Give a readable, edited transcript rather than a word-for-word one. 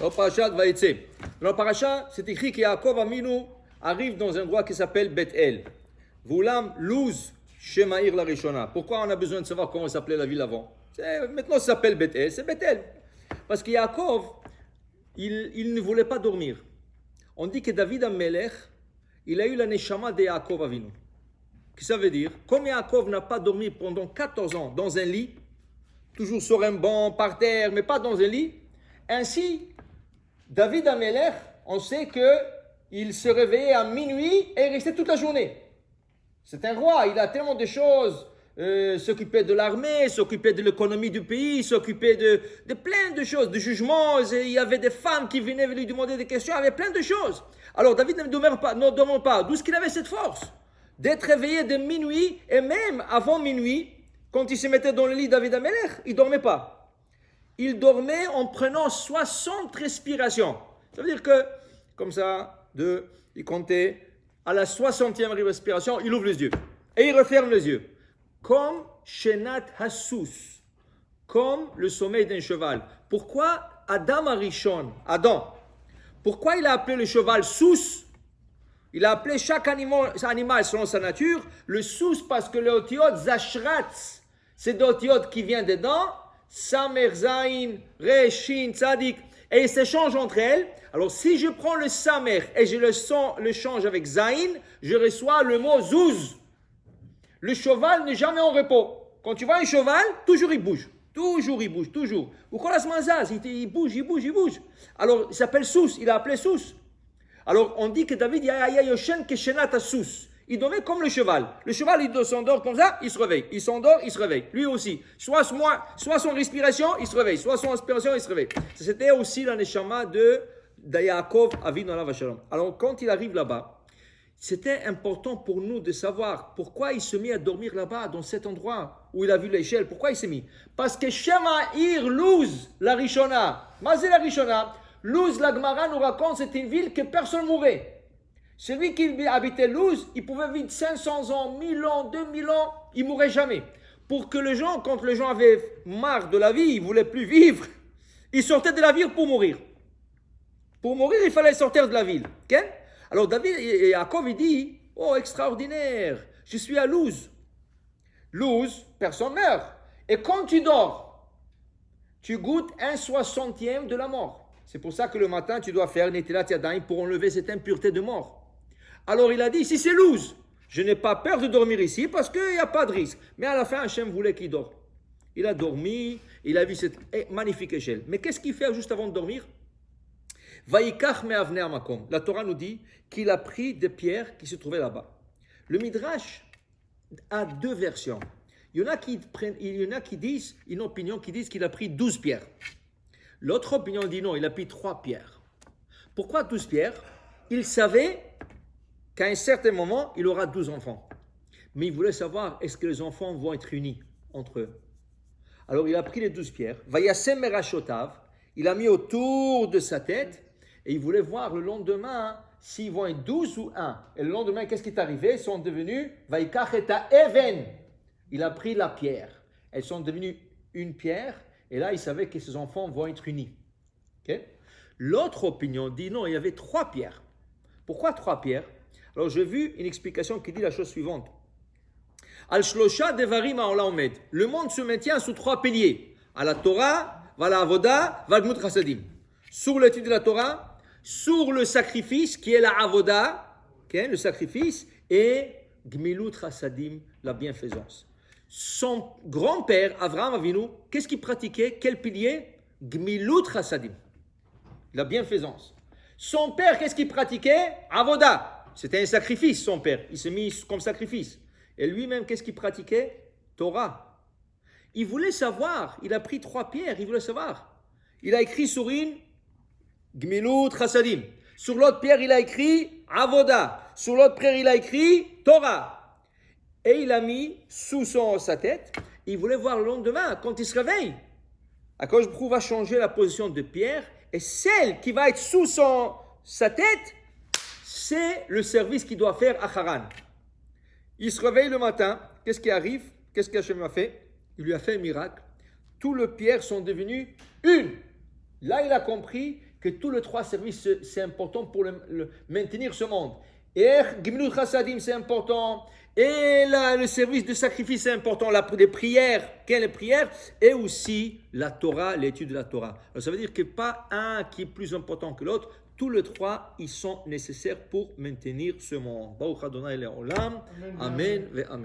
Dans Parashat Vaïtse. Dans le Parashat, c'est écrit que Yaakov Avinu arrive dans un endroit qui s'appelle Beth-El. Voulam Luz Shemaïr la Rishona. Pourquoi on a besoin de savoir comment s'appelait la ville avant? Maintenant, ça s'appelle Beth-El. C'est Beth-El. Parce que Yaakov, il ne voulait pas dormir. On dit que David Amelech, il a eu la neshama de Yaakov Avinu. Qu'est-ce que ça veut dire? Comme Yaakov n'a pas dormi pendant 14 ans dans un lit, toujours sur un banc, par terre, mais pas dans un lit, ainsi, David Amelech, on sait qu'il se réveillait à minuit et il restait toute la journée. C'est un roi, il a tellement de choses, s'occuper de l'armée, s'occuper de l'économie du pays, s'occuper de plein de choses, de jugements, il y avait des femmes qui venaient lui demander des questions, il y avait plein de choses. Alors David ne dormait pas, d'où est-ce qu'il avait cette force d'être réveillé de minuit, et même avant minuit, quand il se mettait dans le lit David Amelech, il ne dormait pas. Il dormait en prenant 60 respirations. Ça veut dire que, comme ça, il comptait, à la 60e respiration, il ouvre les yeux. Et il referme les yeux. Comme Shenat Hassous, comme le sommeil d'un cheval. Pourquoi Adam Arishon, Adam, pourquoi il a appelé le cheval Sous? Il a appelé chaque animal selon sa nature. Le Sous parce que le otiot Zashratz, c'est l'otiot qui vient dedans. Samer, Zain, Re, Shin, Tzadik, et ils s'échangent entre elles. Alors, si je prends le Samer et je le change avec Zain, je reçois le mot Zouz. Le cheval n'est jamais en repos. Quand tu vois un cheval, toujours il bouge. Toujours il bouge, toujours. Ou quand la smanzaz, il bouge. Alors, il s'appelle Sous, il a appelé Sous. Alors, on dit que David, Yoshen Keshenat Sous. Il dormait comme le cheval. Le cheval, il s'endort comme ça, il se réveille. Il s'endort, il se réveille. Lui aussi. Soit son respiration, il se réveille. Soit son respiration, il se réveille. C'était aussi la neshama de Yaakov Avinu alav hashalom. Alors, quand il arrive là-bas, c'était important pour nous de savoir pourquoi il se mit à dormir là-bas, dans cet endroit où il a vu l'échelle. Pourquoi il s'est mis? Parce que Shemaïr Luz, la Rishona. Mazé la Rishona. Luz, la Gemara nous raconte, c'était une ville que personne ne mourait. Celui qui habitait Luz, il pouvait vivre 500 ans, 1000 ans, 2000 ans, il ne mourrait jamais. Pour que les gens, quand les gens avaient marre de la vie, ils ne voulaient plus vivre, ils sortaient de la ville pour mourir. Pour mourir, il fallait sortir de la ville. Okay? Alors David et Yaakov, il dit, oh extraordinaire, je suis à Luz. Luz, personne meurt. Et quand tu dors, tu goûtes 1/60 de la mort. C'est pour ça que le matin, tu dois faire Netilat Yadayim pour enlever cette impureté de mort. Alors il a dit, si c'est Luz, je n'ai pas peur de dormir ici parce qu'il n'y a pas de risque. Mais à la fin, Hachem voulait qu'il dort. Il a dormi, il a vu cette magnifique échelle. Mais qu'est-ce qu'il fait juste avant de dormir? Vaikach me'avnei hamakom. La Torah nous dit qu'il a pris des pierres qui se trouvaient là-bas. Le Midrash a deux versions. Il y en a qui disent, une opinion qui disent qu'il a pris 12 pierres. L'autre opinion dit non, il a pris 3 pierres. Pourquoi 12 pierres? Il savait qu'à un certain moment, il aura 12 enfants. Mais il voulait savoir, est-ce que les enfants vont être unis entre eux? Alors il a pris les 12 pierres, Vayasem Merashotav, il a mis autour de sa tête, et il voulait voir le lendemain s'ils vont être 12 ou 1. Et le lendemain, qu'est-ce qui est arrivé? Ils sont devenus Vaikach et Even. Il a pris la pierre. Elles sont devenues une pierre, et là, il savait que ses enfants vont être unis. Okay? L'autre opinion dit non, il y avait 3 pierres. Pourquoi 3 pierres? Alors, j'ai vu une explication qui dit la chose suivante. Al-Shlosha devarim ha'olam. Le monde se maintient sous 3 piliers. À la Torah, va la avoda, va le chassadim. Sur l'étude de la Torah, sur le sacrifice, qui est la avoda, okay, le sacrifice, et gmilut chassadim, la bienfaisance. Son grand-père, Avraham Avinu, qu'est-ce qu'il pratiquait? Quel pilier? Gmilut chassadim, la bienfaisance. Son père, qu'est-ce qu'il pratiquait? Avoda. C'était un sacrifice, son père. Il s'est mis comme sacrifice. Et lui-même, qu'est-ce qu'il pratiquait? Torah. Il voulait savoir. Il a pris 3 pierres. Il voulait savoir. Il a écrit sur une Gmilut chassadim. Sur l'autre pierre, il a écrit Avoda. Sur l'autre pierre, il a écrit Torah. Et il a mis sous sa tête. Il voulait voir le lendemain, quand il se réveille. Akadosh Baruch Hu va changer la position de pierre. Et celle qui va être sous sa tête, c'est le service qu'il doit faire à Haran. Il se réveille le matin. Qu'est-ce qui arrive? Qu'est-ce qu'Hachem a fait? Il lui a fait un miracle. Toutes les pierres sont devenues une. Là, il a compris que tous les trois services, c'est important pour maintenir ce monde. Et Gimlut Chassadim, c'est important. Et le service de sacrifice, c'est important. Les prières, quelles prières? Et aussi la Torah, l'étude de la Torah. Alors, ça veut dire qu'il n'y a pas un qui est plus important que l'autre. Tous les trois, ils sont nécessaires pour maintenir ce monde. Baruch Adonai Le'olam. Amen ve Amen.